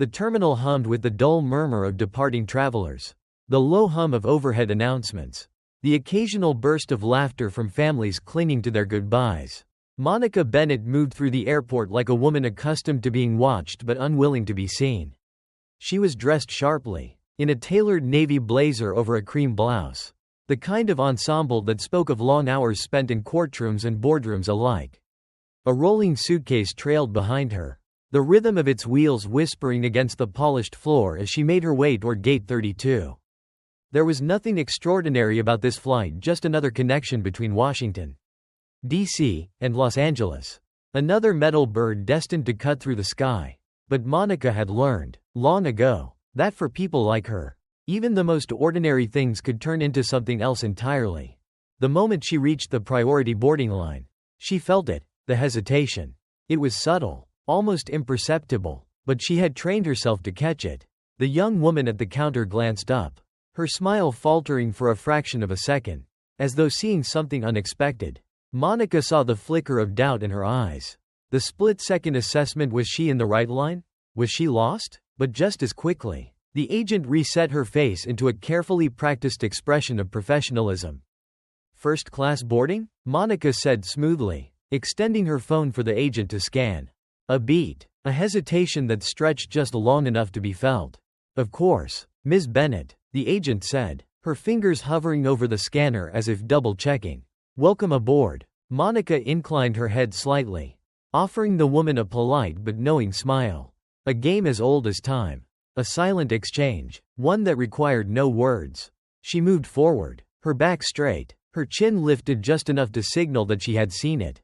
The terminal hummed with the dull murmur of departing travelers, the low hum of overhead announcements, the occasional burst of laughter from families clinging to their goodbyes. Monica Bennett moved through the airport like a woman accustomed to being watched but unwilling to be seen. She was dressed sharply, in a tailored navy blazer over a cream blouse, the kind of ensemble that spoke of long hours spent in courtrooms and boardrooms alike. A rolling suitcase trailed behind her, the rhythm of its wheels whispering against the polished floor as she made her way toward Gate 32. There was nothing extraordinary about this flight, just another connection between Washington, D.C., and Los Angeles. Another metal bird destined to cut through the sky. But Monica had learned, long ago, that for people like her, even the most ordinary things could turn into something else entirely. The moment she reached the priority boarding line, she felt it, the hesitation. It was subtle, almost imperceptible, but she had trained herself to catch it. The young woman at the counter glanced up, her smile faltering for a fraction of a second, as though seeing something unexpected. Monica saw the flicker of doubt in her eyes. The split-second assessment: was she in the right line? Was she lost? But just as quickly, the agent reset her face into a carefully practiced expression of professionalism. "First-class boarding?" Monica said smoothly, extending her phone for the agent to scan. A beat, a hesitation that stretched just long enough to be felt. "Of course, Ms. Bennett," the agent said, her fingers hovering over the scanner as if double-checking. "Welcome aboard." Monica inclined her head slightly, offering the woman a polite but knowing smile. A game as old as time. A silent exchange, one that required no words. She moved forward, her back straight, her chin lifted just enough to signal that she had seen it,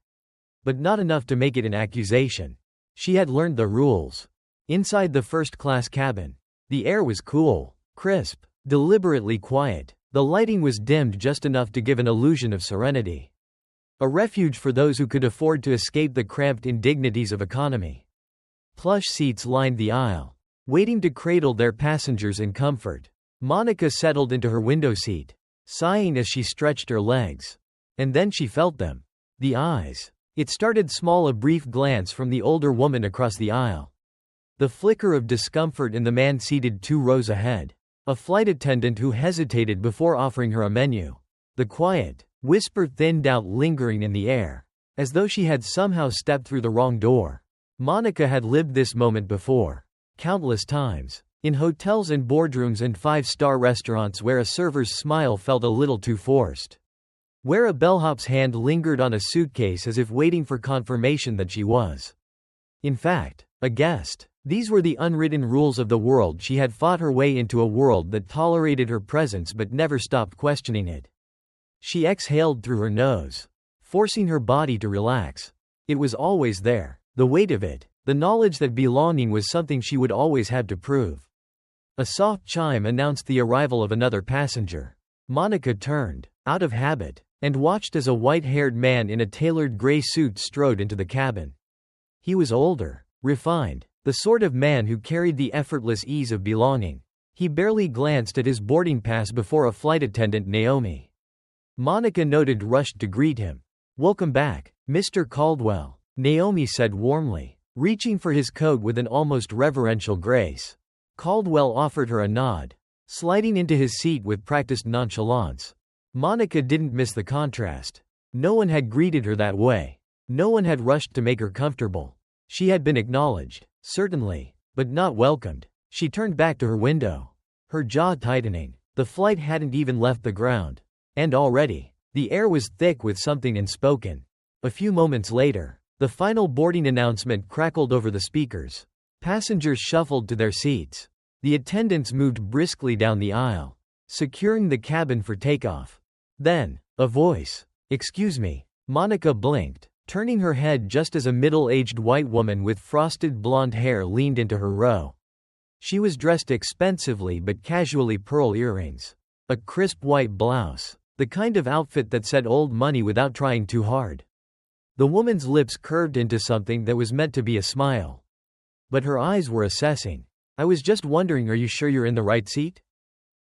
but not enough to make it an accusation. She had learned the rules. Inside the first-class cabin, the air was cool, crisp, deliberately quiet. The lighting was dimmed just enough to give an illusion of serenity. A refuge for those who could afford to escape the cramped indignities of economy. Plush seats lined the aisle, waiting to cradle their passengers in comfort. Monica settled into her window seat, sighing as she stretched her legs. And then she felt them. The eyes. It started small, a brief glance from the older woman across the aisle. The flicker of discomfort in the man seated 2 rows ahead. A flight attendant who hesitated before offering her a menu. The quiet, whisper thinned out, lingering in the air, as though she had somehow stepped through the wrong door. Monica had lived this moment before, countless times, in hotels and boardrooms and 5-star restaurants where a server's smile felt a little too forced, where a bellhop's hand lingered on a suitcase as if waiting for confirmation that she was, in fact, a guest. These were the unwritten rules of the world. She had fought her way into a world that tolerated her presence but never stopped questioning it. She exhaled through her nose, forcing her body to relax. It was always there, the weight of it, the knowledge that belonging was something she would always have to prove. A soft chime announced the arrival of another passenger. Monica turned, out of habit, and watched as a white-haired man in a tailored gray suit strode into the cabin. He was older, refined, the sort of man who carried the effortless ease of belonging. He barely glanced at his boarding pass before a flight attendant, Naomi, Monica noted, rushed to greet him. "Welcome back, Mr. Caldwell," Naomi said warmly, reaching for his coat with an almost reverential grace. Caldwell offered her a nod, sliding into his seat with practiced nonchalance. Monica didn't miss the contrast. No one had greeted her that way. No one had rushed to make her comfortable. She had been acknowledged, certainly, but not welcomed. She turned back to her window, her jaw tightening. The flight hadn't even left the ground. And already, the air was thick with something unspoken. A few moments later, the final boarding announcement crackled over the speakers. Passengers shuffled to their seats. The attendants moved briskly down the aisle, securing the cabin for takeoff. Then, a voice. "Excuse me." Monica blinked, turning her head just as a middle-aged white woman with frosted blonde hair leaned into her row. She was dressed expensively but casually, pearl earrings, a crisp white blouse, the kind of outfit that said old money without trying too hard. The woman's lips curved into something that was meant to be a smile, but her eyes were assessing. "I was just wondering, are you sure you're in the right seat?"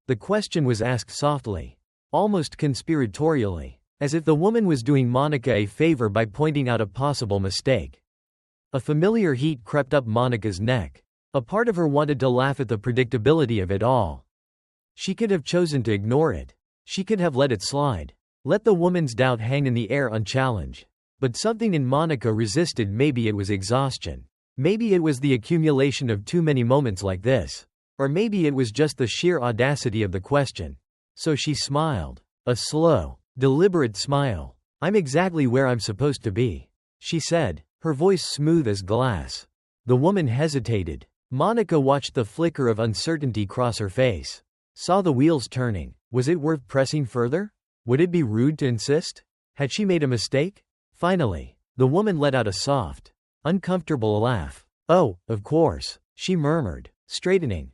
The question was asked softly, almost conspiratorially, as if the woman was doing Monica a favor by pointing out a possible mistake. A familiar heat crept up Monica's neck. A part of her wanted to laugh at the predictability of it all. She could have chosen to ignore it. She could have let it slide. Let the woman's doubt hang in the air unchallenged. But something in Monica resisted. Maybe it was exhaustion. Maybe it was the accumulation of too many moments like this. Or maybe it was just the sheer audacity of the question. So she smiled. A slow, deliberate smile. "I'm exactly where I'm supposed to be," she said, her voice smooth as glass. The woman hesitated. Monica watched the flicker of uncertainty cross her face. Saw the wheels turning. Was it worth pressing further? Would it be rude to insist? Had she made a mistake? Finally, the woman let out a soft, uncomfortable laugh. "Oh, of course," she murmured, straightening.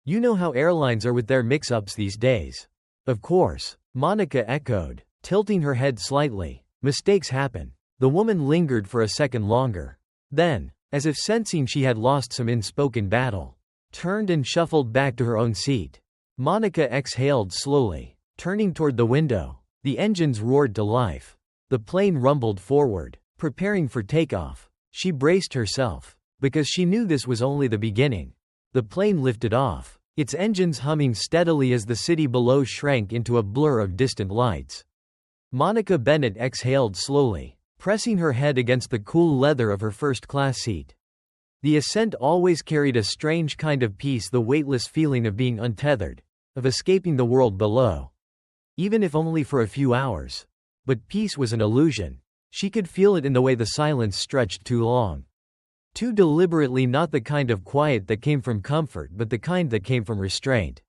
You know how airlines are with their mix-ups these days." "Of course," Monica echoed, tilting her head slightly. "Mistakes happen." The woman lingered for a second longer. Then, as if sensing she had lost some unspoken battle, turned and shuffled back to her own seat. Monica exhaled slowly, turning toward the window. The engines roared to life. The plane rumbled forward, preparing for takeoff. She braced herself, because she knew this was only the beginning. The plane lifted off, its engines humming steadily as the city below shrank into a blur of distant lights. Monica Bennett exhaled slowly, pressing her head against the cool leather of her first-class seat. The ascent always carried a strange kind of peace, the weightless feeling of being untethered, of escaping the world below. Even if only for a few hours. But peace was an illusion. She could feel it in the way the silence stretched too long. Too deliberately, not the kind of quiet that came from comfort but the kind that came from restraint.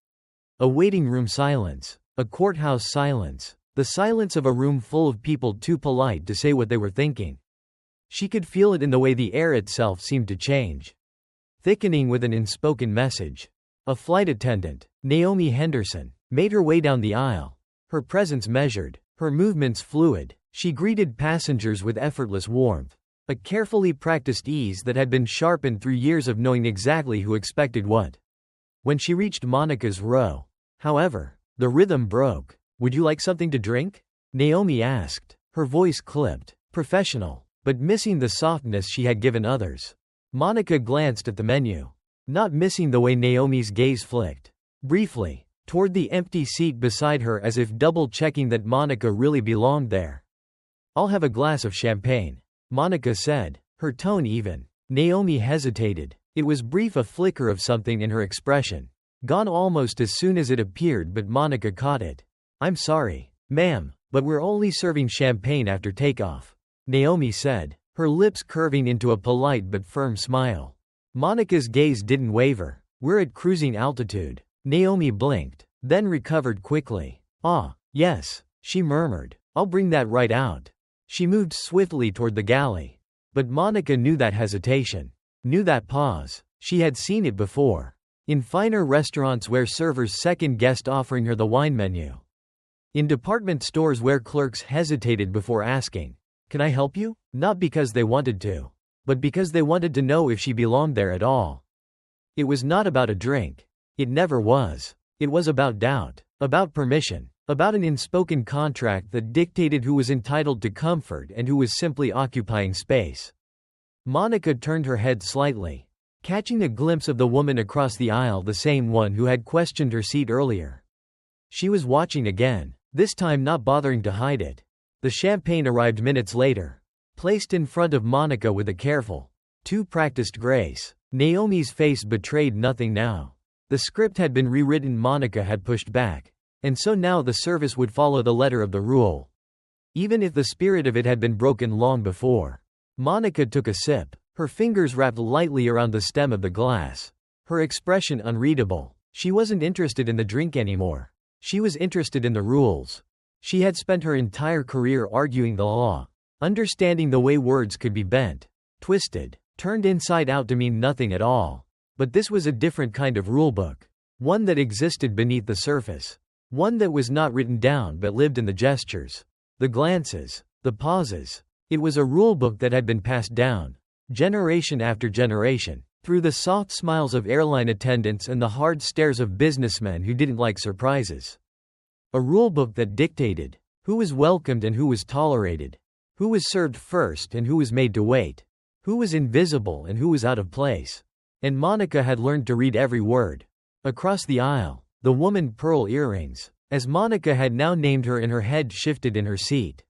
A waiting room silence. A courthouse silence. The silence of a room full of people too polite to say what they were thinking. She could feel it in the way the air itself seemed to change. Thickening with an unspoken message. A flight attendant, Naomi Henderson, made her way down the aisle. Her presence measured, her movements fluid. She greeted passengers with effortless warmth. A carefully practiced ease that had been sharpened through years of knowing exactly who expected what. When she reached Monica's row, however, the rhythm broke. "Would you like something to drink?" Naomi asked. Her voice clipped, professional, but missing the softness she had given others. Monica glanced at the menu, not missing the way Naomi's gaze flicked, briefly, toward the empty seat beside her as if double-checking that Monica really belonged there. "I'll have a glass of champagne," Monica said, her tone even. Naomi hesitated. It was brief, a flicker of something in her expression, gone almost as soon as it appeared, but Monica caught it. "I'm sorry, ma'am, but we're only serving champagne after takeoff," Naomi said, her lips curving into a polite but firm smile. Monica's gaze didn't waver. "We're at cruising altitude." Naomi blinked, then recovered quickly. "Ah, yes," she murmured. "I'll bring that right out." She moved swiftly toward the galley. But Monica knew that hesitation, knew that pause. She had seen it before. In finer restaurants where servers second-guessed offering her the wine menu. In department stores where clerks hesitated before asking, "Can I help you?" Not because they wanted to, but because they wanted to know if she belonged there at all. It was not about a drink. It never was. It was about doubt, about permission, about an unspoken contract that dictated who was entitled to comfort and who was simply occupying space. Monica turned her head slightly, catching a glimpse of the woman across the aisle, the same one who had questioned her seat earlier. She was watching again, this time not bothering to hide it. The champagne arrived minutes later, placed in front of Monica with a careful, too practiced grace. Naomi's face betrayed nothing now. The script had been rewritten, Monica had pushed back. And so now the service would follow the letter of the rule, even if the spirit of it had been broken long before. Monica took a sip, her fingers wrapped lightly around the stem of the glass, her expression unreadable. She wasn't interested in the drink anymore. She was interested in the rules. She had spent her entire career arguing the law, understanding the way words could be bent, twisted, turned inside out to mean nothing at all. But this was a different kind of rulebook, one that existed beneath the surface. One that was not written down but lived in the gestures, the glances, the pauses. It was a rulebook that had been passed down, generation after generation, through the soft smiles of airline attendants and the hard stares of businessmen who didn't like surprises. A rulebook that dictated who was welcomed and who was tolerated, who was served first and who was made to wait, who was invisible and who was out of place. And Monica had learned to read every word. Across the aisle, the woman Pearl Earrings, as Monica had now named her in her head, shifted in her seat.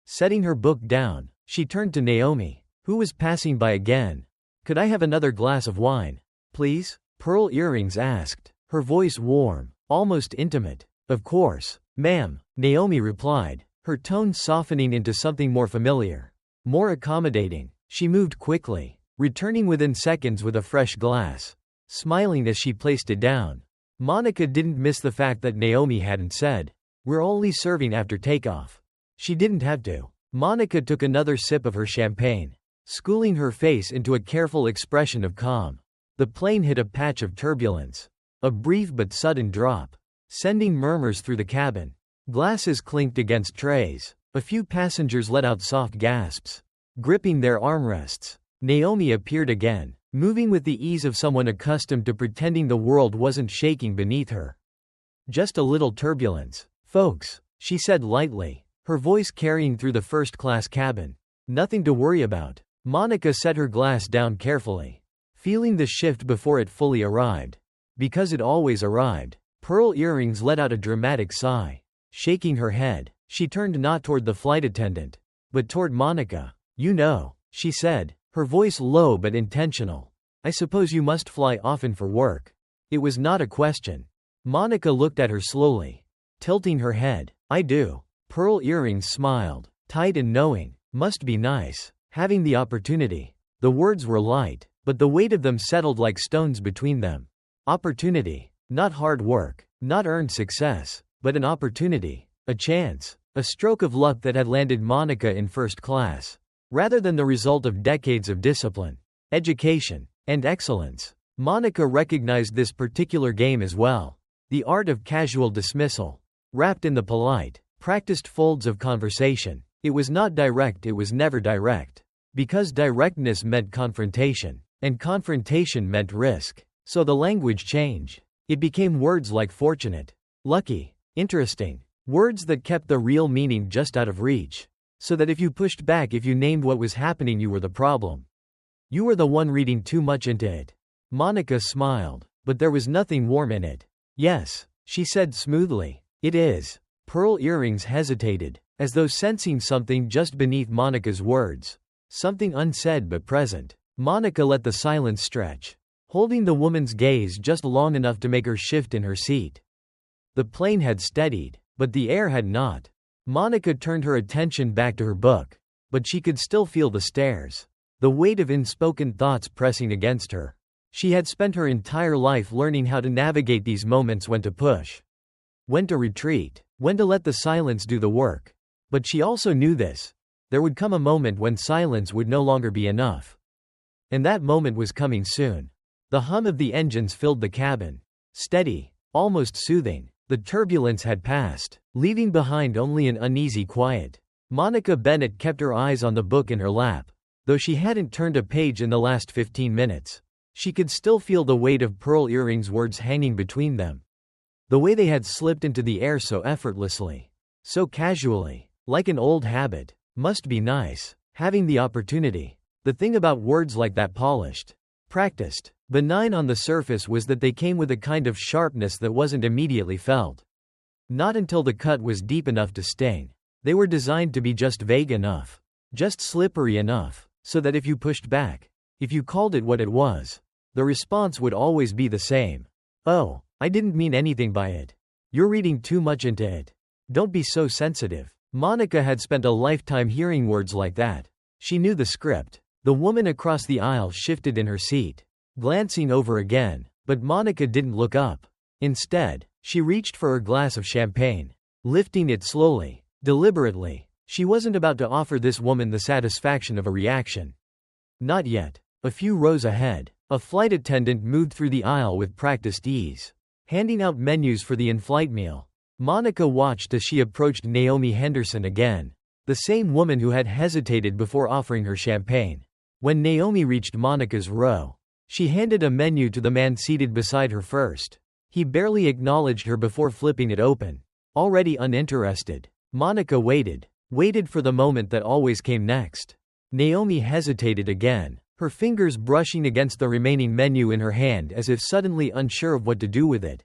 Setting her book down, she turned to Naomi, who was passing by again. "Could I have another glass of wine, please?" Pearl Earrings asked, her voice warm, almost intimate. "Of course, ma'am," Naomi replied, her tone softening into something more familiar, more accommodating. She moved quickly, returning within seconds with a fresh glass, smiling as she placed it down. Monica didn't miss the fact that Naomi hadn't said, "We're only serving after takeoff." She didn't have to. Monica took another sip of her champagne, schooling her face into a careful expression of calm. The plane hit a patch of turbulence. A brief but sudden drop, sending murmurs through the cabin. Glasses clinked against trays. A few passengers let out soft gasps, gripping their armrests. Naomi appeared again, moving with the ease of someone accustomed to pretending the world wasn't shaking beneath her. "Just a little turbulence, folks," she said lightly, her voice carrying through the first-class cabin. "Nothing to worry about." Monica set her glass down carefully, feeling the shift before it fully arrived. Because it always arrived. Pearl Earrings let out a dramatic sigh. Shaking her head, she turned not toward the flight attendant, but toward Monica. "You know," she said, her voice low but intentional, "I suppose you must fly often for work." It was not a question. Monica looked at her slowly, tilting her head. "I do." Pearl Earrings smiled, tight and knowing. "Must be nice, having the opportunity." The words were light, but the weight of them settled like stones between them. Opportunity. Not hard work, not earned success, but an opportunity, a chance, a stroke of luck that had landed Monica in first class, rather than the result of decades of discipline, education, and excellence. Monica recognized this particular game as well. The art of casual dismissal, wrapped in the polite, practiced folds of conversation. It was not direct, it was never direct. Because directness meant confrontation, and confrontation meant risk. So the language changed. It became words like fortunate, lucky, interesting, words that kept the real meaning just out of reach. So that if you pushed back, if you named what was happening, you were the problem. You were the one reading too much into it. Monica smiled, but there was nothing warm in it. "Yes," she said smoothly, "it is." Pearl Earrings hesitated, as though sensing something just beneath Monica's words. Something unsaid but present. Monica let the silence stretch, holding the woman's gaze just long enough to make her shift in her seat. The plane had steadied, but the air had not. Monica turned her attention back to her book, but she could still feel the stares, the weight of unspoken thoughts pressing against her. She had spent her entire life learning how to navigate these moments, when to push, when to retreat, when to let the silence do the work. But she also knew this. There would come a moment when silence would no longer be enough. And that moment was coming soon. The hum of the engines filled the cabin. Steady, almost soothing. The turbulence had passed, leaving behind only an uneasy quiet. Monica Bennett kept her eyes on the book in her lap. Though she hadn't turned a page in the last 15 minutes, she could still feel the weight of Pearl Earrings' words hanging between them. The way they had slipped into the air so effortlessly, so casually, like an old habit. Must be nice, having the opportunity. The thing about words like that, polished, practiced, benign on the surface, was that they came with a kind of sharpness that wasn't immediately felt. Not until the cut was deep enough to sting. They were designed to be just vague enough, just slippery enough, so that if you pushed back, if you called it what it was, the response would always be the same. "Oh, I didn't mean anything by it. You're reading too much into it. Don't be so sensitive." Monica had spent a lifetime hearing words like that. She knew the script. The woman across the aisle shifted in her seat, glancing over again, but Monica didn't look up. Instead, she reached for her glass of champagne, lifting it slowly, deliberately. She wasn't about to offer this woman the satisfaction of a reaction. Not yet. A few rows ahead, a flight attendant moved through the aisle with practiced ease, handing out menus for the in-flight meal. Monica watched as she approached Naomi Henderson again, the same woman who had hesitated before offering her champagne. When Naomi reached Monica's row, she handed a menu to the man seated beside her first. He barely acknowledged her before flipping it open. Already uninterested, Monica waited for the moment that always came next. Naomi hesitated again, her fingers brushing against the remaining menu in her hand as if suddenly unsure of what to do with it.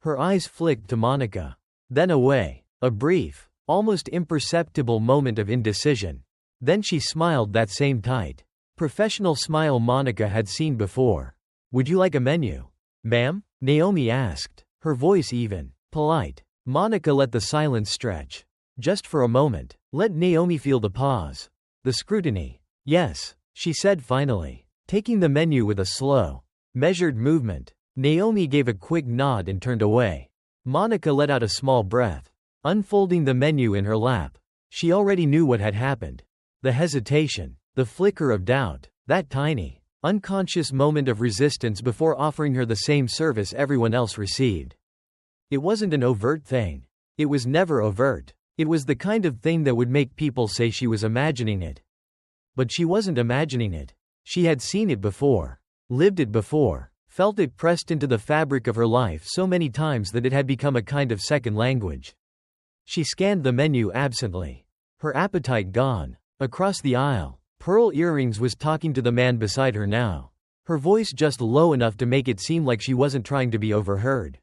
Her eyes flicked to Monica. Then away. A brief, almost imperceptible moment of indecision. Then she smiled, that same tight, professional smile Monica had seen before. "Would you like a menu, ma'am?" Naomi asked, her voice even, polite. Monica let the silence stretch. Just for a moment. Let Naomi feel the pause. The scrutiny. "Yes," she said finally, taking the menu with a slow, measured movement. Naomi gave a quick nod and turned away. Monica let out a small breath, unfolding the menu in her lap. She already knew what had happened. The hesitation, the flicker of doubt, that tiny, unconscious moment of resistance before offering her the same service everyone else received. It wasn't an overt thing. It was never overt. It was the kind of thing that would make people say she was imagining it. But she wasn't imagining it. She had seen it before, lived it before, felt it pressed into the fabric of her life so many times that it had become a kind of second language. She scanned the menu absently, her appetite gone. Across the aisle, Pearl Earrings was talking to the man beside her now, her voice just low enough to make it seem like she wasn't trying to be overheard.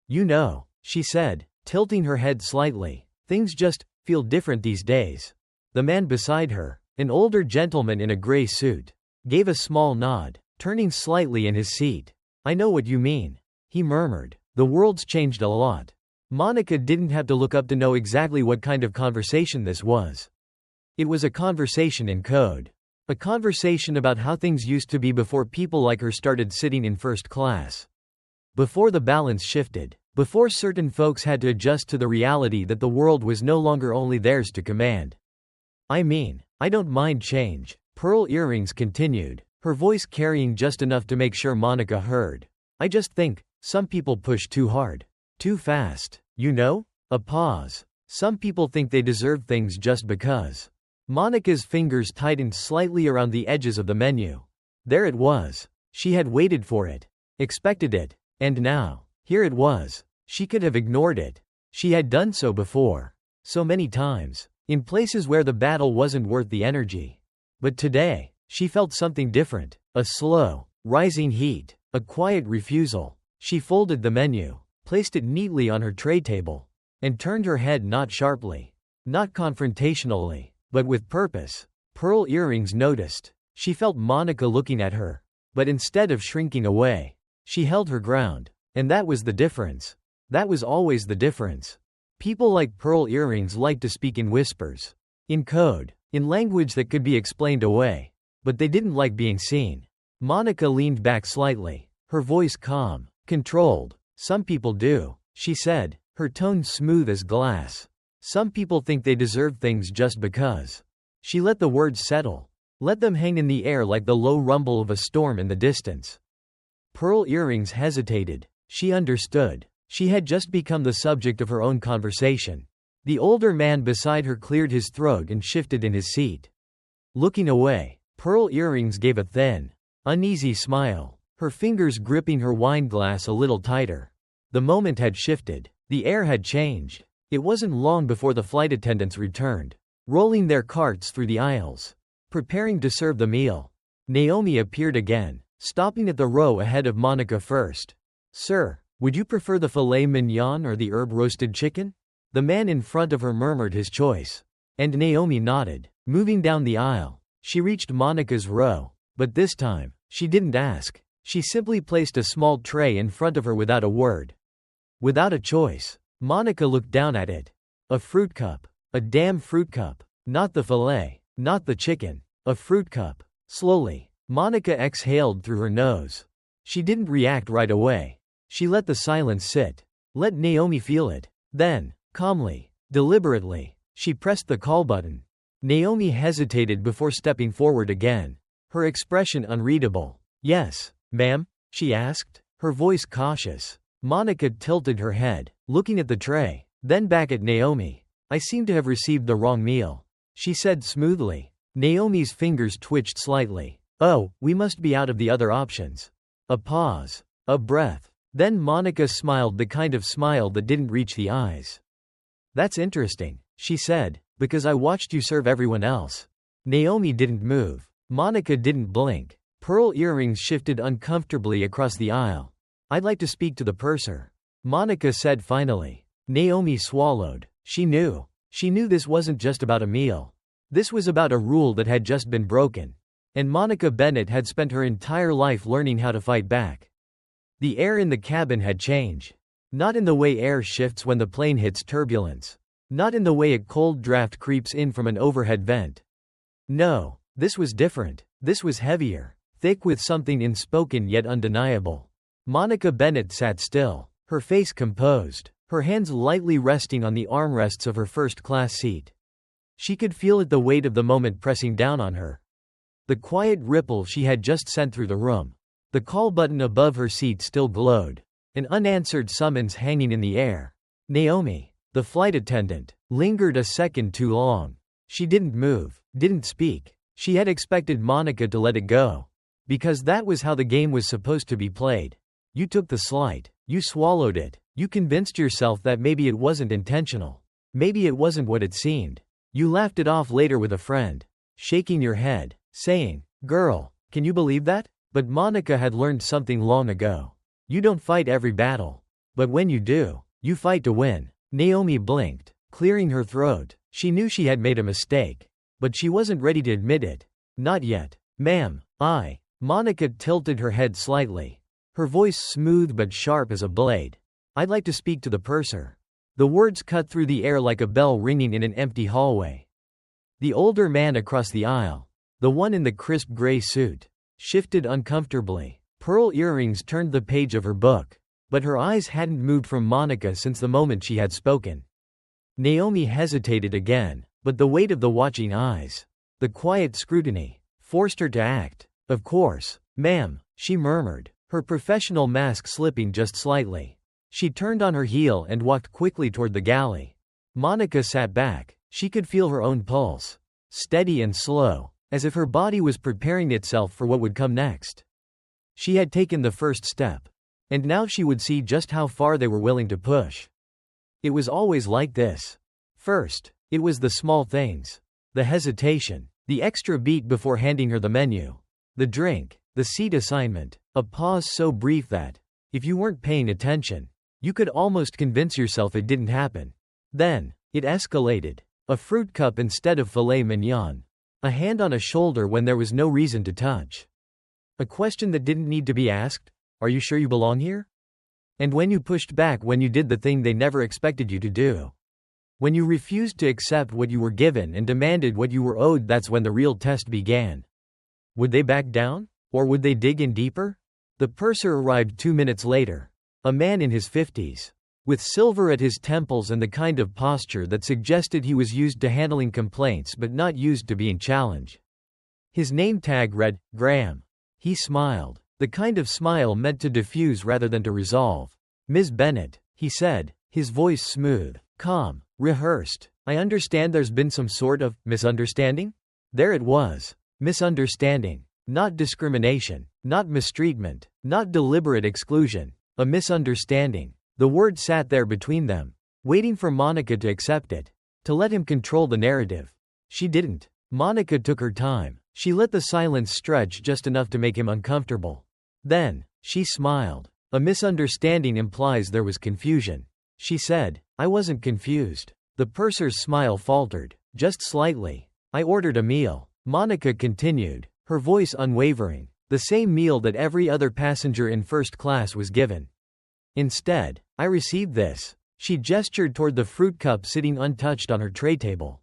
"You know," she said, tilting her head slightly, "things just feel different these days." The man beside her, an older gentleman in a gray suit, gave a small nod, turning slightly in his seat. "I know what you mean," he murmured. "The world's changed a lot." Monica didn't have to look up to know exactly what kind of conversation this was. It was a conversation in code. A conversation about how things used to be before people like her started sitting in first class. Before the balance shifted. Before certain folks had to adjust to the reality that the world was no longer only theirs to command. "I mean, I don't mind change," Pearl Earrings continued, her voice carrying just enough to make sure Monica heard. "I just think some people push too hard. Too fast. You know?" A pause. "Some people think they deserve things just because." Monica's fingers tightened slightly around the edges of the menu. There it was. She had waited for it. Expected it. And now, here it was. She could have ignored it. She had done so before. So many times. In places where the battle wasn't worth the energy. But today, she felt something different. A slow, rising heat. A quiet refusal. She folded the menu, placed it neatly on her tray table, and turned her head not sharply, not confrontationally, but with purpose. Pearl Earrings noticed. She felt Monica looking at her. But instead of shrinking away, she held her ground. And that was the difference. That was always the difference. People like Pearl Earrings liked to speak in whispers. In code. In language that could be explained away. But they didn't like being seen. Monica leaned back slightly, her voice calm, controlled. "Some people do," she said, her tone smooth as glass. "Some people think they deserve things just because." She let the words settle. Let them hang in the air like the low rumble of a storm in the distance. Pearl Earrings hesitated. She understood. She had just become the subject of her own conversation. The older man beside her cleared his throat and shifted in his seat. Looking away, Pearl Earrings gave a thin, uneasy smile, her fingers gripping her wineglass a little tighter. The moment had shifted. The air had changed. It wasn't long before the flight attendants returned, rolling their carts through the aisles, preparing to serve the meal. Naomi appeared again, stopping at the row ahead of Monica first. "Sir, would you prefer the filet mignon or the herb-roasted chicken?" The man in front of her murmured his choice. And Naomi nodded. Moving down the aisle, she reached Monica's row. But this time, she didn't ask. She simply placed a small tray in front of her without a word. Without a choice. Monica looked down at it. A fruit cup. A damn fruit cup. Not the filet. Not the chicken. A fruit cup. Slowly, Monica exhaled through her nose. She didn't react right away. She let the silence sit. Let Naomi feel it. Then, calmly, deliberately, she pressed the call button. Naomi hesitated before stepping forward again, her expression unreadable. "Yes, ma'am?" she asked, her voice cautious. Monica tilted her head, looking at the tray, then back at Naomi. "I seem to have received the wrong meal," she said smoothly. Naomi's fingers twitched slightly. "Oh, we must be out of the other options." A pause. A breath. Then Monica smiled, the kind of smile that didn't reach the eyes. "That's interesting," she said, "because I watched you serve everyone else." Naomi didn't move. Monica didn't blink. Pearl earrings shifted uncomfortably across the aisle. "I'd like to speak to the purser," Monica said finally. Naomi swallowed. She knew. She knew this wasn't just about a meal. This was about a rule that had just been broken. And Monica Bennett had spent her entire life learning how to fight back. The air in the cabin had changed. Not in the way air shifts when the plane hits turbulence. Not in the way a cold draft creeps in from an overhead vent. No, this was different. This was heavier. Thick with something unspoken yet undeniable. Monica Bennett sat still, her face composed, her hands lightly resting on the armrests of her first-class seat. She could feel it, the weight of the moment pressing down on her. The quiet ripple she had just sent through the room. The call button above her seat still glowed. An unanswered summons hanging in the air. Naomi, the flight attendant, lingered a second too long. She didn't move, didn't speak. She had expected Monica to let it go. Because that was how the game was supposed to be played. You took the slight. You swallowed it. You convinced yourself that maybe it wasn't intentional. Maybe it wasn't what it seemed. You laughed it off later with a friend, shaking your head, saying, "Girl, can you believe that?" But Monica had learned something long ago. You don't fight every battle. But when you do, you fight to win. Naomi blinked, clearing her throat. She knew she had made a mistake. But she wasn't ready to admit it. Not yet. "Ma'am, Monica tilted her head slightly. Her voice smooth but sharp as a blade. "I'd like to speak to the purser." The words cut through the air like a bell ringing in an empty hallway. The older man across the aisle, the one in the crisp gray suit, shifted uncomfortably. Pearl earrings turned the page of her book. But her eyes hadn't moved from Monica since the moment she had spoken. Naomi hesitated again, but the weight of the watching eyes, the quiet scrutiny, forced her to act. "Of course, ma'am," she murmured, her professional mask slipping just slightly. She turned on her heel and walked quickly toward the galley. Monica sat back. She could feel her own pulse, steady and slow, as if her body was preparing itself for what would come next. She had taken the first step. And now she would see just how far they were willing to push. It was always like this. First, it was the small things. The hesitation, the extra beat before handing her the menu. The drink, the seat assignment, a pause so brief that, if you weren't paying attention, you could almost convince yourself it didn't happen. Then, it escalated. A fruit cup instead of filet mignon. A hand on a shoulder when there was no reason to touch. A question that didn't need to be asked. "Are you sure you belong here?" And when you pushed back, when you did the thing they never expected you to do. When you refused to accept what you were given and demanded what you were owed, that's when the real test began. Would they back down? Or would they dig in deeper? The purser arrived 2 minutes later. A man in his 50s. With silver at his temples and the kind of posture that suggested he was used to handling complaints but not used to being challenged. His name tag read, Graham. He smiled. The kind of smile meant to diffuse rather than to resolve. "Ms. Bennett," he said, his voice smooth, calm, rehearsed. "I understand there's been some sort of misunderstanding?" There it was. Misunderstanding. Not discrimination. Not mistreatment. Not deliberate exclusion. A misunderstanding. The word sat there between them, waiting for Monica to accept it, to let him control the narrative. She didn't. Monica took her time. She let the silence stretch just enough to make him uncomfortable. Then, she smiled. "A misunderstanding implies there was confusion," she said. "I wasn't confused." The purser's smile faltered, just slightly. "I ordered a meal," Monica continued, her voice unwavering. "The same meal that every other passenger in first class was given. Instead, I received this." She gestured toward the fruit cup sitting untouched on her tray table.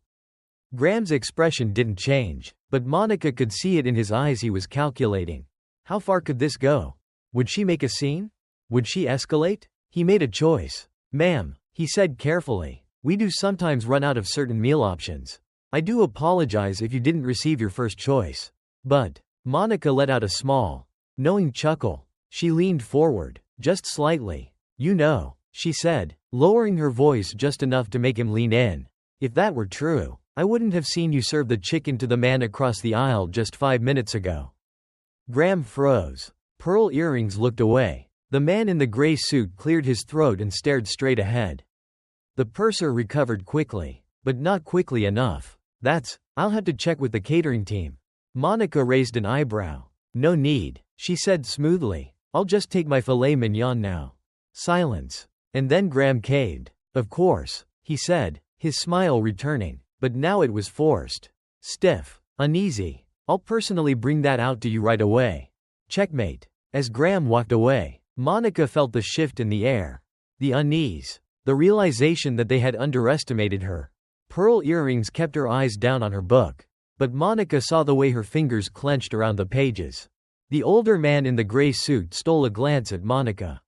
Graham's expression didn't change, but Monica could see it in his eyes. He was calculating. How far could this go? Would she make a scene? Would she escalate? He made a choice. "Ma'am," he said carefully, "we do sometimes run out of certain meal options. I do apologize if you didn't receive your first choice." But, Monica let out a small, knowing chuckle. She leaned forward, just slightly. "You know," she said, lowering her voice just enough to make him lean in. "If that were true, I wouldn't have seen you serve the chicken to the man across the aisle just 5 minutes ago." Graham froze. Pearl earrings looked away. The man in the gray suit cleared his throat and stared straight ahead. The purser recovered quickly, but not quickly enough. I'll have to check with the catering team." Monica raised an eyebrow. "No need," she said smoothly. "I'll just take my filet mignon now." Silence. And then Graham caved. "Of course," he said, his smile returning, but now it was forced. Stiff. Uneasy. "I'll personally bring that out to you right away." Checkmate. As Graham walked away, Monica felt the shift in the air. The unease. The realization that they had underestimated her. Pearl earrings kept her eyes down on her book. But Monica saw the way her fingers clenched around the pages. The older man in the gray suit stole a glance at Monica,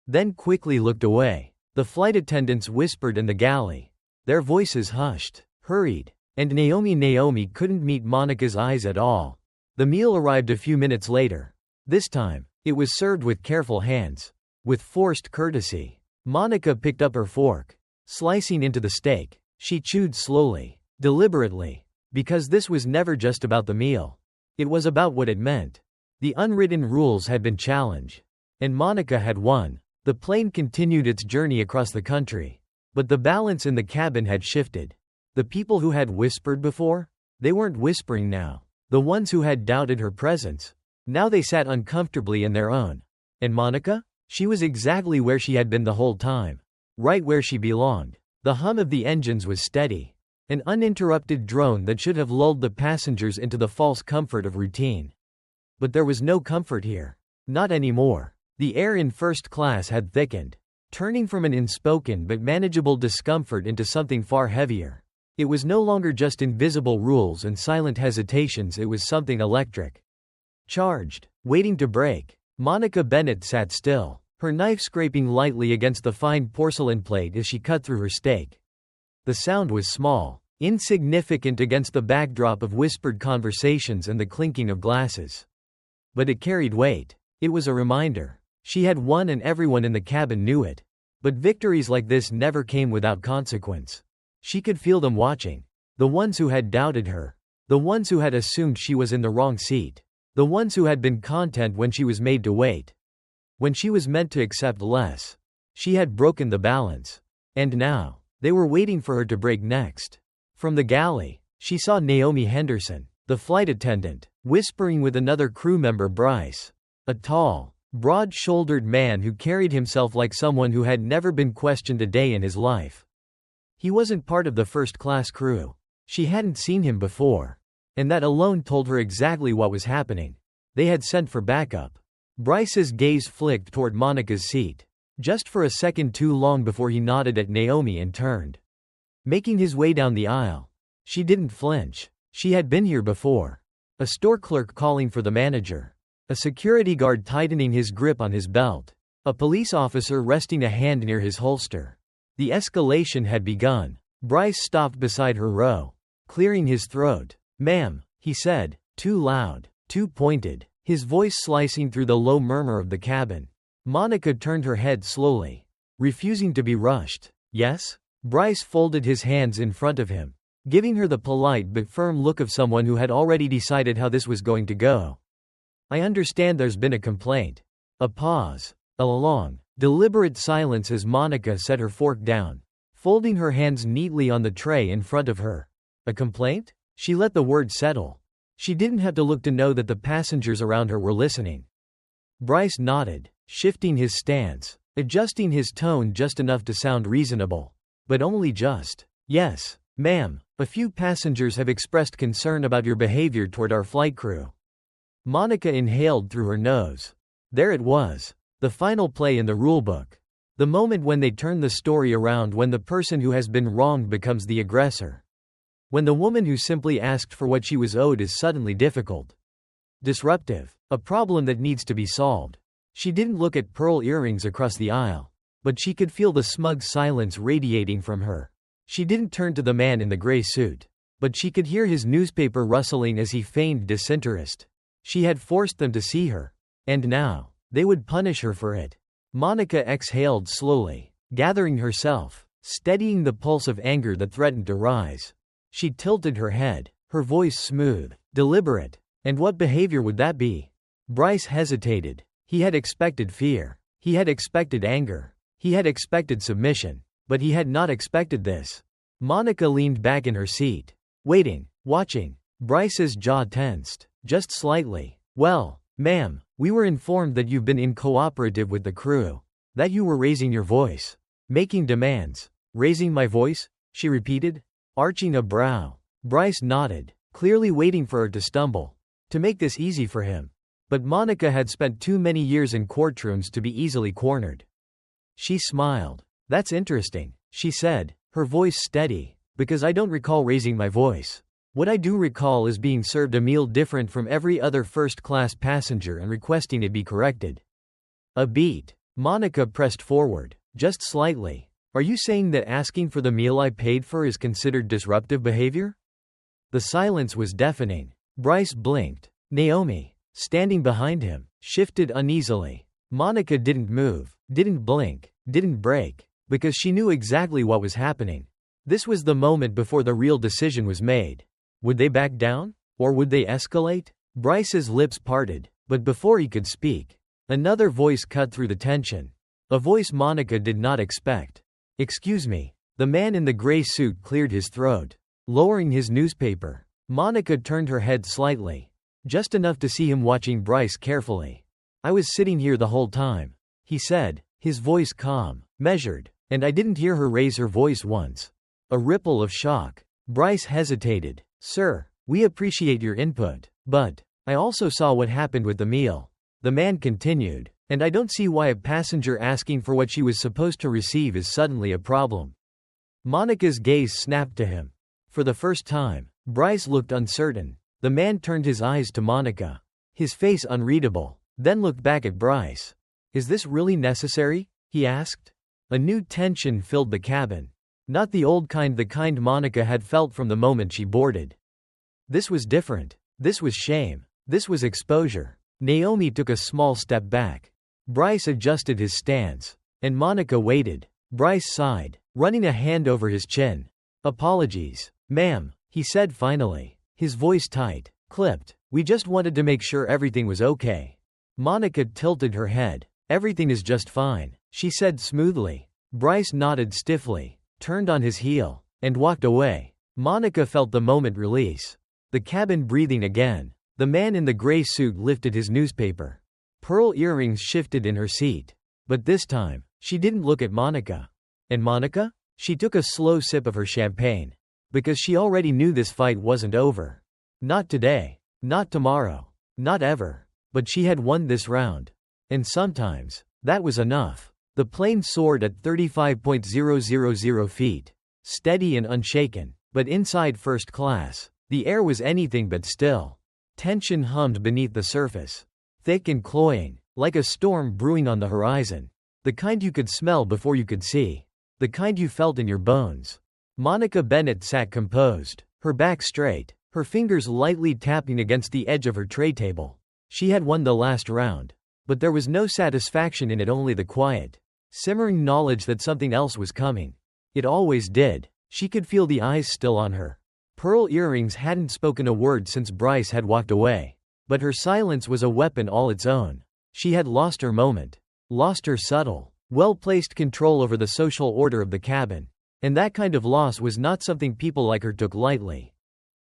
then quickly looked away. The flight attendants whispered in the galley. Their voices hushed, hurried, and Naomi couldn't meet Monica's eyes at all. The meal arrived a few minutes later. This time, it was served with careful hands. With forced courtesy, Monica picked up her fork. Slicing into the steak, she chewed slowly, deliberately, because this was never just about the meal. It was about what it meant. The unwritten rules had been challenged, and Monica had won. The plane continued its journey across the country. But the balance in the cabin had shifted. The people who had whispered before? They weren't whispering now. The ones who had doubted her presence? Now they sat uncomfortably in their own. And Monica? She was exactly where she had been the whole time. Right where she belonged. The hum of the engines was steady. An uninterrupted drone that should have lulled the passengers into the false comfort of routine. But there was no comfort here. Not anymore. The air in first class had thickened, turning from an unspoken but manageable discomfort into something far heavier. It was no longer just invisible rules and silent hesitations, it was something electric. Charged, waiting to break. Monica Bennett sat still, her knife scraping lightly against the fine porcelain plate as she cut through her steak. The sound was small, insignificant against the backdrop of whispered conversations and the clinking of glasses. But it carried weight. It was a reminder. She had won and everyone in the cabin knew it. But victories like this never came without consequence. She could feel them watching. The ones who had doubted her. The ones who had assumed she was in the wrong seat. The ones who had been content when she was made to wait. When she was meant to accept less. She had broken the balance. And now, they were waiting for her to break next. From the galley, she saw Naomi Henderson, the flight attendant, whispering with another crew member, Bryce. A tall, broad-shouldered man who carried himself like someone who had never been questioned a day in his life. He wasn't part of the first-class crew. She hadn't seen him before. And that alone told her exactly what was happening. They had sent for backup. Bryce's gaze flicked toward Monica's seat. Just for a second too long before he nodded at Naomi and turned. Making his way down the aisle. She didn't flinch. She had been here before. A store clerk calling for the manager. A security guard tightening his grip on his belt. A police officer resting a hand near his holster. The escalation had begun. Bryce stopped beside her row, clearing his throat. "Ma'am," he said, too loud, too pointed, his voice slicing through the low murmur of the cabin. Monica turned her head slowly, refusing to be rushed. "Yes?" Bryce folded his hands in front of him, giving her the polite but firm look of someone who had already decided how this was going to go. "I understand there's been a complaint." A pause. A long, deliberate silence as Monica set her fork down, folding her hands neatly on the tray in front of her. A complaint? She let the word settle. She didn't have to look to know that the passengers around her were listening. Bryce nodded, shifting his stance, adjusting his tone just enough to sound reasonable. But only just. "Yes, ma'am, a few passengers have expressed concern about your behavior toward our flight crew." Monica inhaled through her nose. There it was. The final play in the rulebook. The moment when they turn the story around, when the person who has been wronged becomes the aggressor. When the woman who simply asked for what she was owed is suddenly difficult. Disruptive. A problem that needs to be solved. She didn't look at pearl earrings across the aisle. But she could feel the smug silence radiating from her. She didn't turn to the man in the gray suit. But she could hear his newspaper rustling as he feigned disinterest. She had forced them to see her. And now, they would punish her for it. Monica exhaled slowly, gathering herself, steadying the pulse of anger that threatened to rise. She tilted her head, her voice smooth, deliberate. And what behavior would that be? Bryce hesitated. He had expected fear. He had expected anger. He had expected submission. But he had not expected this. Monica leaned back in her seat, waiting, watching. Bryce's jaw tensed, just slightly. Well, ma'am, we were informed that you've been uncooperative with the crew. That you were raising your voice. Making demands. Raising my voice? She repeated, arching a brow. Bryce nodded, clearly waiting for her to stumble. To make this easy for him. But Monica had spent too many years in courtrooms to be easily cornered. She smiled. That's interesting, she said, her voice steady, because I don't recall raising my voice. What I do recall is being served a meal different from every other first-class passenger and requesting it be corrected. A beat. Monica pressed forward, just slightly. Are you saying that asking for the meal I paid for is considered disruptive behavior? The silence was deafening. Bryce blinked. Naomi, standing behind him, shifted uneasily. Monica didn't move, didn't blink, didn't break, because she knew exactly what was happening. This was the moment before the real decision was made. Would they back down? Or would they escalate? Bryce's lips parted, but before he could speak, another voice cut through the tension. A voice Monica did not expect. Excuse me. The man in the gray suit cleared his throat, lowering his newspaper. Monica turned her head slightly, just enough to see him watching Bryce carefully. I was sitting here the whole time, he said, his voice calm, measured, and I didn't hear her raise her voice once. A ripple of shock. Bryce hesitated. Sir, we appreciate your input, but I also saw what happened with the meal. The man continued, and I don't see why a passenger asking for what she was supposed to receive is suddenly a problem. Monica's gaze snapped to him. For the first time, Bryce looked uncertain. The man turned his eyes to Monica, his face unreadable, then looked back at Bryce. Is this really necessary? He asked. A new tension filled the cabin. Not the old kind, the kind Monica had felt from the moment she boarded. This was different. This was shame. This was exposure. Naomi took a small step back. Bryce adjusted his stance, and Monica waited. Bryce sighed, running a hand over his chin. Apologies, ma'am, he said finally, his voice tight, clipped. We just wanted to make sure everything was okay. Monica tilted her head. Everything is just fine, she said smoothly. Bryce nodded stiffly, turned on his heel, and walked away. Monica felt the moment release. The cabin breathing again. The man in the gray suit lifted his newspaper. Pearl earrings shifted in her seat. But this time, she didn't look at Monica. And Monica? She took a slow sip of her champagne. Because she already knew this fight wasn't over. Not today. Not tomorrow. Not ever. But she had won this round. And sometimes, that was enough. The plane soared at 35,000 feet. Steady and unshaken. But inside first class, the air was anything but still. Tension hummed beneath the surface. Thick and cloying, like a storm brewing on the horizon. The kind you could smell before you could see. The kind you felt in your bones. Monica Bennett sat composed, her back straight, her fingers lightly tapping against the edge of her tray table. She had won the last round. But there was no satisfaction in it, only the quiet, simmering knowledge that something else was coming. It always did. She could feel the eyes still on her. Pearl earrings hadn't spoken a word since Bryce had walked away. But her silence was a weapon all its own. She had lost her moment. Lost her subtle, well-placed control over the social order of the cabin. And that kind of loss was not something people like her took lightly.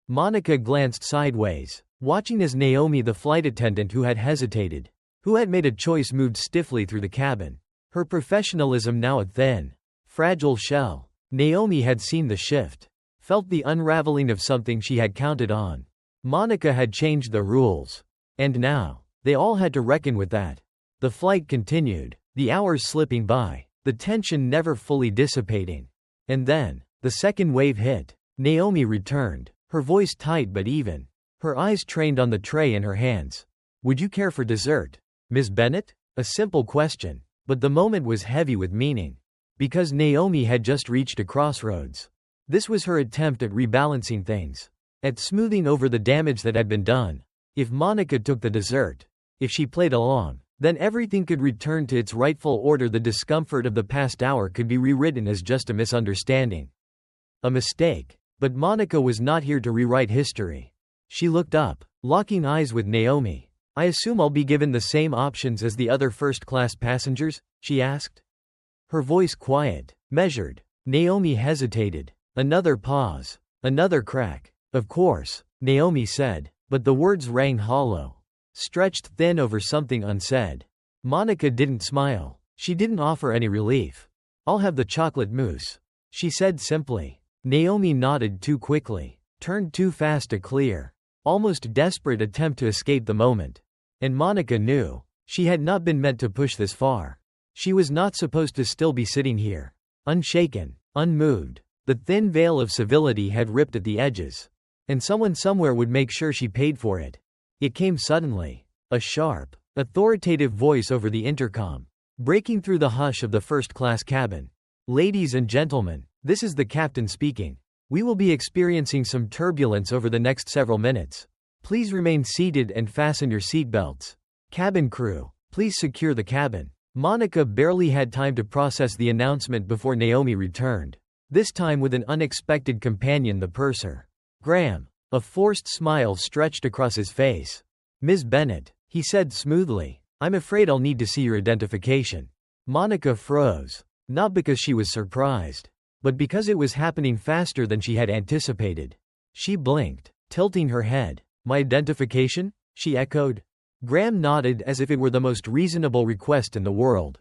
Monica glanced sideways, watching as Naomi, the flight attendant who had hesitated, who had made a choice, moved stiffly through the cabin. Her professionalism now a thin, fragile shell. Naomi had seen the shift. Felt the unraveling of something she had counted on. Monica had changed the rules. And now, they all had to reckon with that. The flight continued, the hours slipping by, the tension never fully dissipating. And then, the second wave hit. Naomi returned, her voice tight but even, her eyes trained on the tray in her hands. Would you care for dessert, Miss Bennett? A simple question, but the moment was heavy with meaning. Because Naomi had just reached a crossroads. This was her attempt at rebalancing things. At smoothing over the damage that had been done. If Monica took the dessert, if she played along, then everything could return to its rightful order. The discomfort of the past hour could be rewritten as just a misunderstanding. A mistake. But Monica was not here to rewrite history. She looked up, locking eyes with Naomi. I assume I'll be given the same options as the other first-class passengers? She asked. Her voice quiet, measured. Naomi hesitated. Another pause. Another crack. Of course, Naomi said, but the words rang hollow, stretched thin over something unsaid. Monica didn't smile. She didn't offer any relief. I'll have the chocolate mousse, she said simply. Naomi nodded too quickly, turned too fast, a clear, almost desperate attempt to escape the moment. And Monica knew, she had not been meant to push this far. She was not supposed to still be sitting here, unshaken, unmoved. The thin veil of civility had ripped at the edges. And someone somewhere would make sure she paid for it. It came suddenly. A sharp, authoritative voice over the intercom, breaking through the hush of the first-class cabin. Ladies and gentlemen, this is the captain speaking. We will be experiencing some turbulence over the next several minutes. Please remain seated and fasten your seatbelts. Cabin crew, please secure the cabin. Monica barely had time to process the announcement before Naomi returned, this time with an unexpected companion, the purser. Graham. A forced smile stretched across his face. Ms. Bennett, he said smoothly, I'm afraid I'll need to see your identification. Monica froze, not because she was surprised, but because it was happening faster than she had anticipated. She blinked, tilting her head. My identification? She echoed. Graham nodded as if it were the most reasonable request in the world.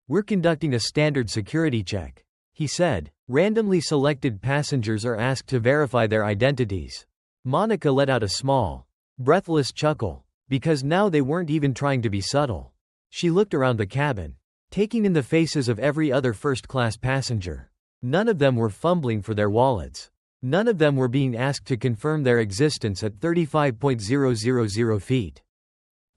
We're conducting a standard security check, he said. Randomly selected passengers are asked to verify their identities. Monica let out a small, breathless chuckle, because now they weren't even trying to be subtle. She looked around the cabin, taking in the faces of every other first-class passenger. None of them were fumbling for their wallets. None of them were being asked to confirm their existence at 35,000 feet.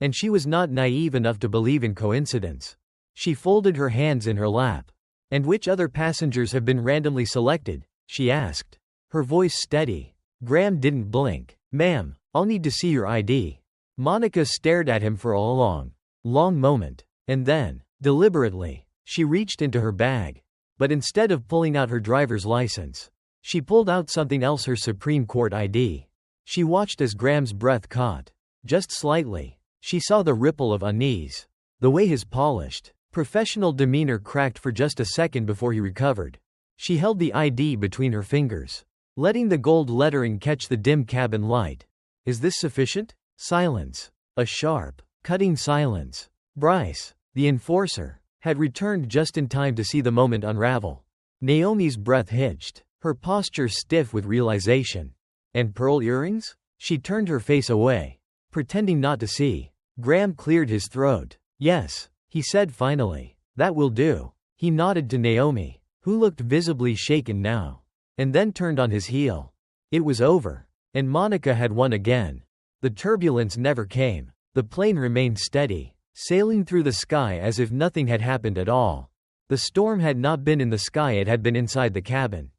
And she was not naive enough to believe in coincidence. She folded her hands in her lap. And which other passengers have been randomly selected? She asked, her voice steady. Graham didn't blink. Ma'am, I'll need to see your ID. Monica stared at him for a long moment. And then, deliberately, she reached into her bag. But instead of pulling out her driver's license, she pulled out something else, her Supreme Court ID. She watched as Graham's breath caught. Just slightly. She saw the ripple of unease. The way his polished, professional demeanor cracked for just a second before he recovered. She held the ID between her fingers, letting the gold lettering catch the dim cabin light. Is this sufficient? Silence. A sharp, cutting silence. Bryce, the enforcer, had returned just in time to see the moment unravel. Naomi's breath hitched, her posture stiff with realization. And pearl earrings? She turned her face away, pretending not to see. Graham cleared his throat. Yes, he said finally. That will do. He nodded to Naomi, who looked visibly shaken now, and then turned on his heel. It was over, and Monica had won again. The turbulence never came. The plane remained steady, sailing through the sky as if nothing had happened at all. The storm had not been in the sky, it had been inside the cabin.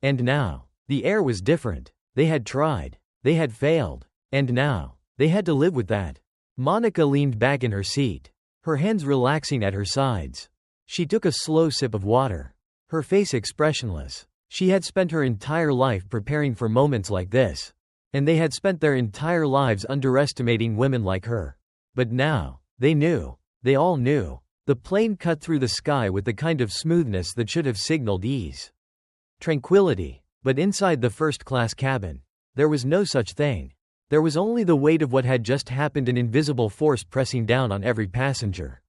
And now, the air was different. They had tried. They had failed. And now, they had to live with that. Monica leaned back in her seat, her hands relaxing at her sides. She took a slow sip of water, her face expressionless. She had spent her entire life preparing for moments like this. And they had spent their entire lives underestimating women like her. But now, they knew. They all knew. The plane cut through the sky with the kind of smoothness that should have signaled ease. Tranquility. But inside the first-class cabin, there was no such thing. There was only the weight of what had just happened, an invisible force pressing down on every passenger,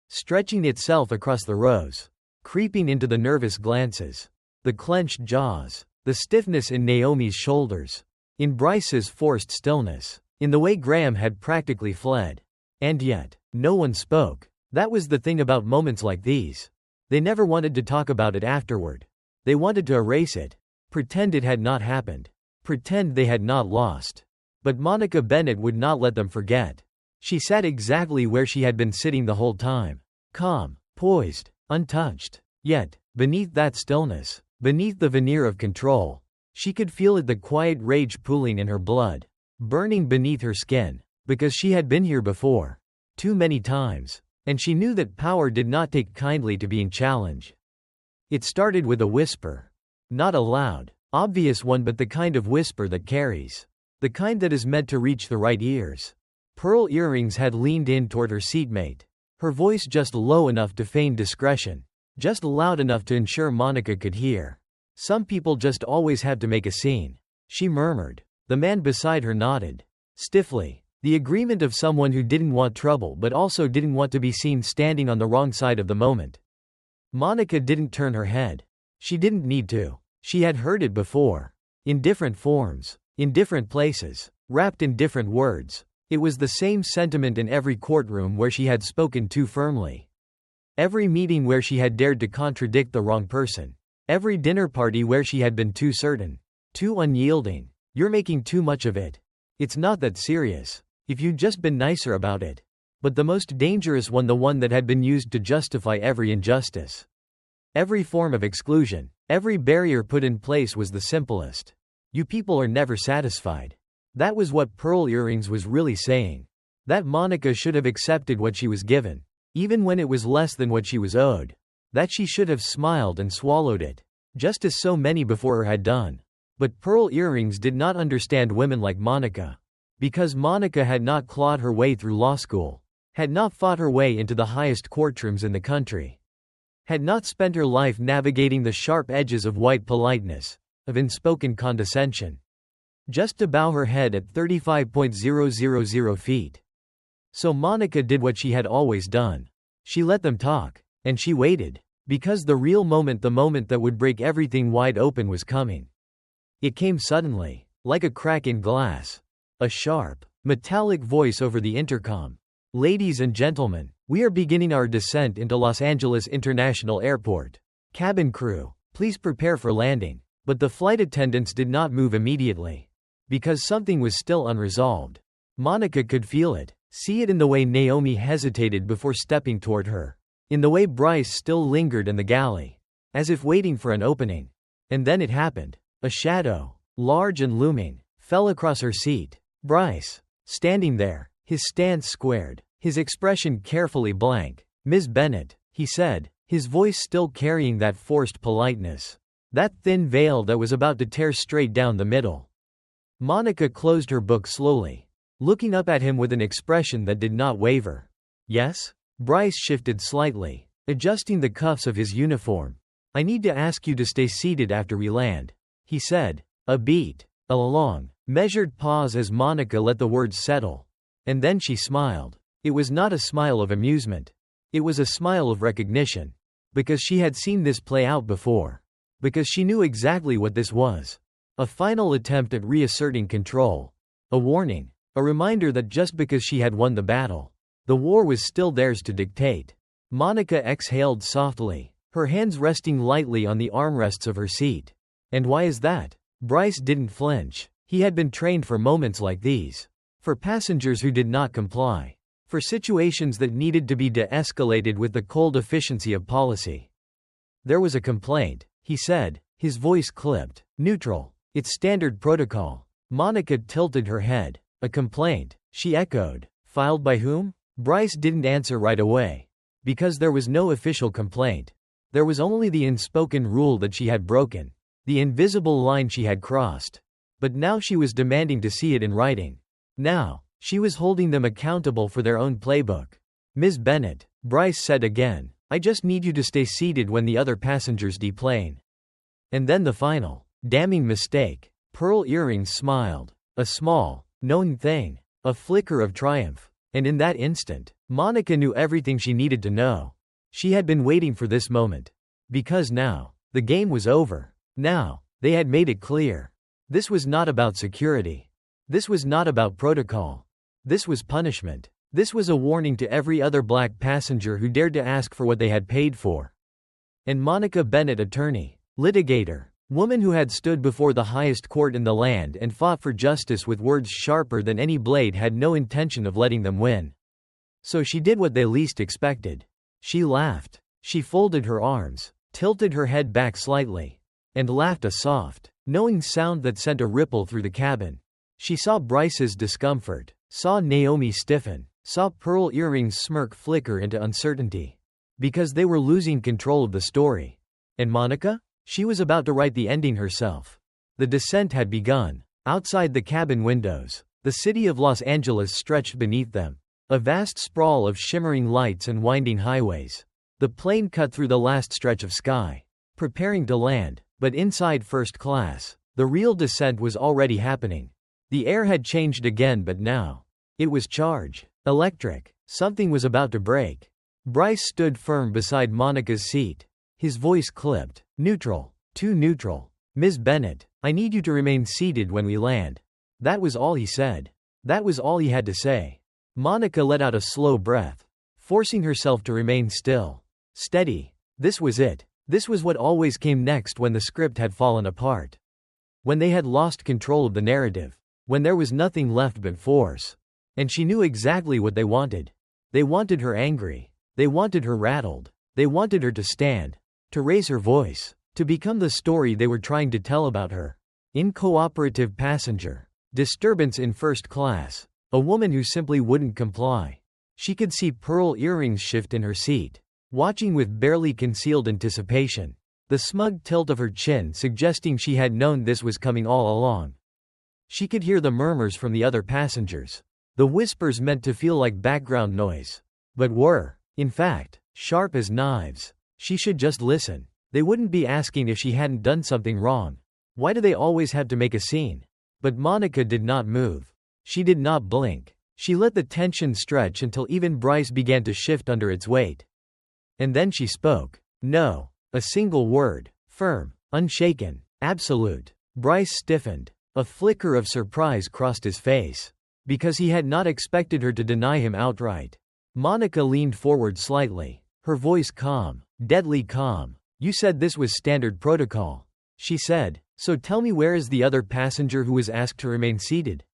stretching itself across the rows, creeping into the nervous glances, the clenched jaws, the stiffness in Naomi's shoulders, in Bryce's forced stillness, in the way Graham had practically fled. And yet, no one spoke. That was the thing about moments like these. They never wanted to talk about it afterward. They wanted to erase it, pretend it had not happened, pretend they had not lost. But Monica Bennett would not let them forget. She sat exactly where she had been sitting the whole time. Calm, poised, untouched. Yet, beneath that stillness, beneath the veneer of control, she could feel it, the quiet rage pooling in her blood, burning beneath her skin, because she had been here before. Too many times. And she knew that power did not take kindly to being challenged. It started with a whisper. Not a loud, obvious one, but the kind of whisper that carries. The kind that is meant to reach the right ears. Pearl earrings had leaned in toward her seatmate, her voice just low enough to feign discretion, just loud enough to ensure Monica could hear. Some people just always have to make a scene. she murmured. The man beside her nodded. Stiffly. The agreement of someone who didn't want trouble but also didn't want to be seen standing on the wrong side of the moment. Monica didn't turn her head. She didn't need to. She had heard it before. In different forms. In different places. Wrapped in different words. It was the same sentiment in every courtroom where she had spoken too firmly. Every meeting where she had dared to contradict the wrong person. Every dinner party where she had been too certain. Too unyielding. You're making too much of it. It's not that serious. If you'd just been nicer about it. But the most dangerous one, the one that had been used to justify every injustice. Every form of exclusion. Every barrier put in place was the simplest. You people are never satisfied. That was what Pearl Earrings was really saying. That Monica should have accepted what she was given. Even when it was less than what she was owed. That she should have smiled and swallowed it. Just as so many before her had done. But Pearl Earrings did not understand women like Monica. Because Monica had not clawed her way through law school. Had not fought her way into the highest courtrooms in the country. Had not spent her life navigating the sharp edges of white politeness. Of unspoken condescension. Just to bow her head at 35,000 feet. So Monica did what she had always done. She let them talk. And she waited. Because the real moment, the moment that would break everything wide open, was coming. It came suddenly. Like a crack in glass. A sharp, metallic voice over the intercom. Ladies and gentlemen, we are beginning our descent into Los Angeles International Airport. Cabin crew, please prepare for landing. But the flight attendants did not move immediately. Because something was still unresolved. Monica could feel it. See it in the way Naomi hesitated before stepping toward her. In the way Bryce still lingered in the galley. As if waiting for an opening. And then it happened. A shadow, large and looming, fell across her seat. Bryce. Standing there, his stance squared, his expression carefully blank. "Ms. Bennett," he said, his voice still carrying that forced politeness. That thin veil that was about to tear straight down the middle. Monica closed her book slowly. Looking up at him with an expression that did not waver. "Yes?" Bryce shifted slightly, adjusting the cuffs of his uniform. "I need to ask you to stay seated after we land," he said. A beat. A long, measured pause as Monica let the words settle. And then she smiled. It was not a smile of amusement. It was a smile of recognition. Because she had seen this play out before. Because she knew exactly what this was. A final attempt at reasserting control. A warning. A reminder that just because she had won the battle, the war was still theirs to dictate. Monica exhaled softly, her hands resting lightly on the armrests of her seat. And why is that? Bryce didn't flinch. He had been trained for moments like these. For passengers who did not comply. For situations that needed to be de-escalated with the cold efficiency of policy. "There was a complaint," he said, his voice clipped. "Neutral. It's standard protocol." Monica tilted her head. "A complaint," she echoed. "Filed by whom?" Bryce didn't answer right away. Because there was no official complaint. There was only the unspoken rule that she had broken. The invisible line she had crossed. But now she was demanding to see it in writing. Now, she was holding them accountable for their own playbook. "Ms. Bennett," Bryce said again, "I just need you to stay seated when the other passengers deplane." And then the final, damning mistake. Pearl Earrings smiled. A small, knowing thing. A flicker of triumph. And in that instant, Monica knew everything she needed to know. She had been waiting for this moment. Because now, the game was over. Now, they had made it clear. This was not about security. This was not about protocol. This was punishment. This was a warning to every other black passenger who dared to ask for what they had paid for. And Monica Bennett, attorney, litigator, woman who had stood before the highest court in the land and fought for justice with words sharper than any blade, had no intention of letting them win. So she did what they least expected. She laughed. She folded her arms, tilted her head back slightly, and laughed, a soft, knowing sound that sent a ripple through the cabin. She saw Bryce's discomfort, saw Naomi stiffen, saw Pearl Earrings' smirk flicker into uncertainty. Because they were losing control of the story. And Monica? She was about to write the ending herself. The descent had begun. Outside the cabin windows, the city of Los Angeles stretched beneath them. A vast sprawl of shimmering lights and winding highways. The plane cut through the last stretch of sky, preparing to land, but inside first class, The real descent was already happening. The air had changed again, but now it was charged. Electric. Something was about to break. Bryce stood firm beside Monica's seat. His voice clipped. Neutral. Too neutral. Ms. Bennett, I need you to remain seated when we land. That was all he said. That was all he had to say. Monica let out a slow breath, forcing herself to remain still. Steady. This was it. This was what always came next when the script had fallen apart. When they had lost control of the narrative. When there was nothing left but force. And she knew exactly what they wanted. They wanted her angry. They wanted her rattled. They wanted her to stand. To raise her voice. To become the story they were trying to tell about her. Incooperative passenger. Disturbance in first class. A woman who simply wouldn't comply. She could see pearl earrings shift in her seat, watching with barely concealed anticipation. The smug tilt of her chin suggesting she had known this was coming all along. She could hear the murmurs from the other passengers. The whispers meant to feel like background noise, but were, in fact, sharp as knives. She should just listen. They wouldn't be asking if she hadn't done something wrong. Why do they always have to make a scene? But Monica did not move. She did not blink. She let the tension stretch until even Bryce began to shift under its weight. And then she spoke. No. A single word. Firm. Unshaken. Absolute. Bryce stiffened. A flicker of surprise crossed his face. Because he had not expected her to deny him outright. Monica leaned forward slightly. Her voice calm. Deadly calm. You said this was standard protocol. She said. So tell me, where is the other passenger who was asked to remain seated?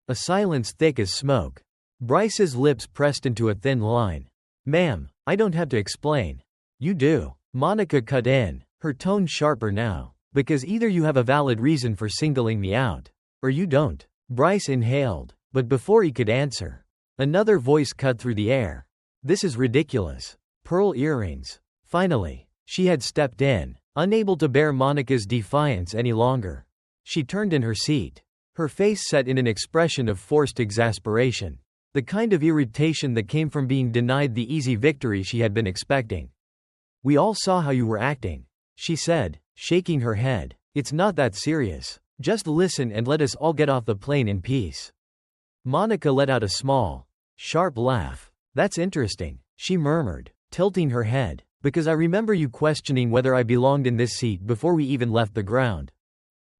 A silence thick as smoke. Bryce's lips pressed into a thin line. Ma'am, I don't have to explain. You do. Monica cut in, her tone sharper now. Because either you have a valid reason for singling me out, or you don't. Bryce inhaled, but before he could answer, another voice cut through the air. This is ridiculous. Pearl earrings. Finally, she had stepped in, unable to bear Monica's defiance any longer. She turned in her seat, her face set in an expression of forced exasperation. The kind of irritation that came from being denied the easy victory she had been expecting. We all saw how you were acting, she said, shaking her head. It's not that serious. Just listen and let us all get off the plane in peace. Monica let out a small, sharp laugh. That's interesting, she murmured, tilting her head, because I remember you questioning whether I belonged in this seat before we even left the ground.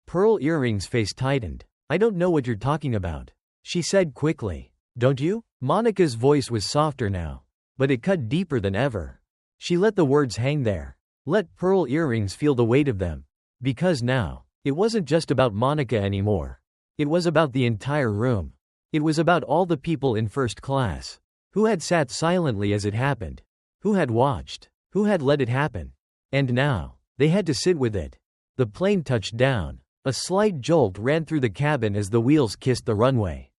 Pearl earrings' face tightened. I don't know what you're talking about, she said quickly. Don't you? Monica's voice was softer now, but it cut deeper than ever. She let the words hang there. Let pearl earrings feel the weight of them. Because now, it wasn't just about Monica anymore. It was about the entire room. It was about all the people in first class. Who had sat silently as it happened. Who had watched. Who had let it happen. And now, they had to sit with it. The plane touched down. A slight jolt ran through the cabin as the wheels kissed the runway.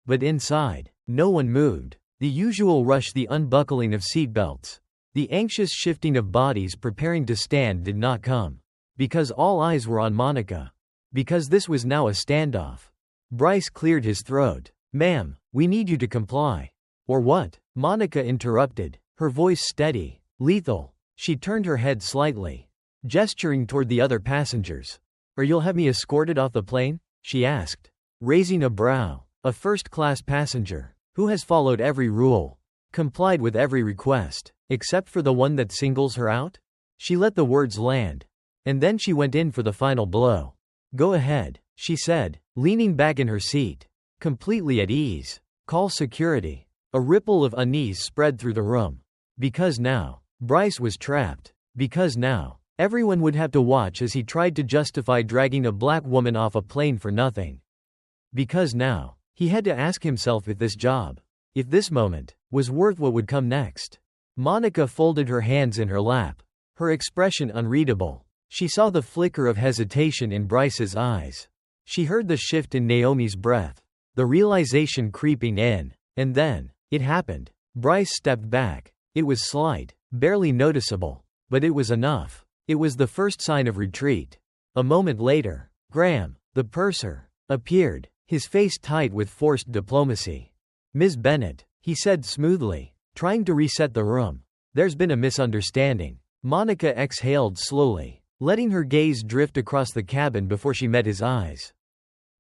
But inside, no one moved. The usual rush, the unbuckling of seatbelts, the anxious shifting of bodies preparing to stand did not come. Because all eyes were on Monica. Because this was now a standoff. Bryce cleared his throat. Ma'am, we need you to comply. Or what? Monica interrupted, her voice steady, lethal. She turned her head slightly, gesturing toward the other passengers. Or you'll have me escorted off the plane? She asked, raising a brow. A first-class passenger, who has followed every rule, complied with every request, except for the one that singles her out? She let the words land. And then she went in for the final blow. Go ahead, she said, leaning back in her seat, completely at ease. Call security. A ripple of unease spread through the room. Because now, Bryce was trapped. Because now, everyone would have to watch as he tried to justify dragging a black woman off a plane for nothing. Because now, he had to ask himself if this job, if this moment, was worth what would come next. Monica folded her hands in her lap, her expression unreadable. She saw the flicker of hesitation in Bryce's eyes. She heard the shift in Naomi's breath, the realization creeping in, and then, it happened. Bryce stepped back. It was slight, barely noticeable, but it was enough. It was the first sign of retreat. A moment later, Graham, the purser, appeared. His face tight with forced diplomacy. Ms. Bennett, he said smoothly, trying to reset the room. There's been a misunderstanding. Monica exhaled slowly. letting her gaze drift across the cabin before she met his eyes.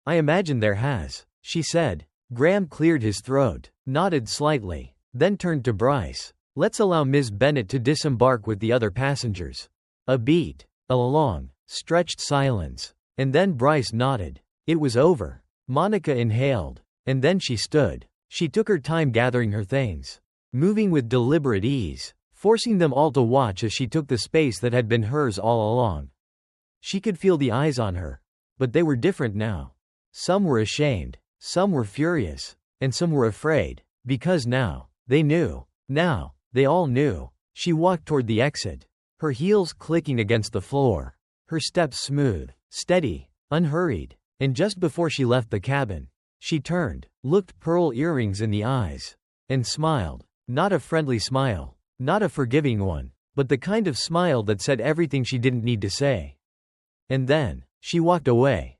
"I imagine there has," she said. Graham cleared his throat, nodded slightly, then turned to Bryce. "Let's allow Ms. Bennett to disembark with the other passengers." A beat. A long, stretched silence. And then Bryce nodded. It was over. Monica inhaled. And then she stood. She took her time gathering her things, moving with deliberate ease, forcing them all to watch as she took the space that had been hers all along. She could feel the eyes on her. But they were different now. Some were ashamed, some were furious, and some were afraid, because now, they knew. Now, they all knew. She walked toward the exit, her heels clicking against the floor, her steps smooth, steady, unhurried, and just before she left the cabin, she turned, looked pearl earrings in the eyes, and smiled. Not a friendly smile, not a forgiving one, but the kind of smile that said everything she didn't need to say. And then, she walked away.